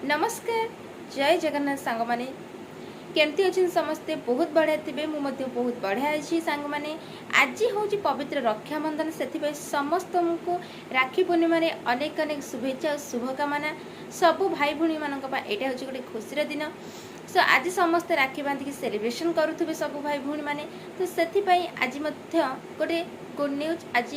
नमस्कार जय जगन्नाथ सांग माने केमती अच्छे समस्ते बहुत बढ़िया थे मुझे बहुत बढ़िया अच्छी सांग माने आज हूँ पवित्र रक्षाबंधन से समस्त को राखी पूर्णिम अनेक अनेक शुभेच्छा और शुभकामना सबू भाई भौणी मान यहाँ हूँ गोटे खुशी दिन सो आज समस्त राखी बांधिकी सेलिब्रेशन करुवे सब भाई भौणी मैंने तो से आज गोटे गुड न्यूज आज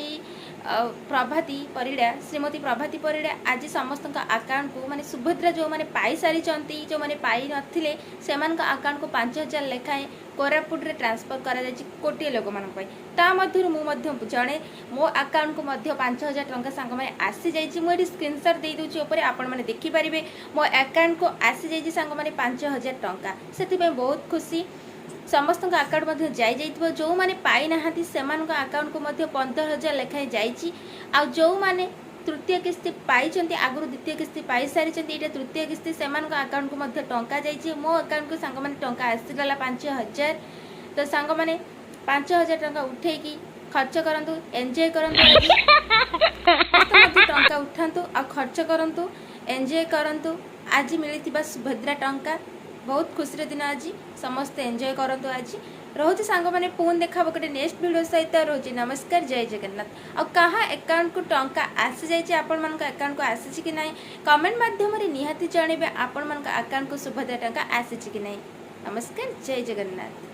प्रभाती परिड़ा श्रीमती प्रभाती परिड़ा आज समस्त अकाउंट को माने सुभद्रा जो मैंने पाई सारी जो मैंने पाई नथिले से अकाउंट को 5,000 लेखाएं कोरापुट रे ट्रांसफर करा जायछि कोटी लोक मान ता मध्यरु मु जणे मो अकाउंट को 5,000 टंका सांग माने आसी जायछि मु स्क्रीनशॉट दे दोछि ऊपर आपण माने देखि परिबे मो अकाउंट को आसी जायछि सांग माने 5,000 टंका सेति बहुत खुशी समस्त अकाउंट मध्य जाइए जो मैंने पाई नाहांती से अकाउंट को 15,000 लेखाएं जाइए आ जो मैंने तृतीय किस्ती पाई आगुरी द्वितीय किस्ती पाई सारी ये तृतीय किस्ती से अकाउंट को टंका जाइए मो अकाउंट को सांग मैंने टंका आसीगला 5,000 तो सांग मैंने 5,000 टंका उठेकी खर्च करंतु एंजॉय करंतु टंका उठातु आ खर्च करंतु एंजॉय करंतु आज मिली सुभद्रा टंका बहुत खुशी दिन आज समस्ते एंजॉय करंतु आज रोचे सांग मैंने पुणी देखा गोटे नेक्स्ट वीडियो सहित रोचे नमस्कार जय जगन्नाथ आ कहा अकाउंट को टंका आसी जाइए आपण मान अकाउंट को आसी कि नहीं कमेंट माध्यम निहाती जनइबे आपण मान अकाउंट को सुभद्रा टंका आसी कि नहीं नमस्कार जय जगन्नाथ।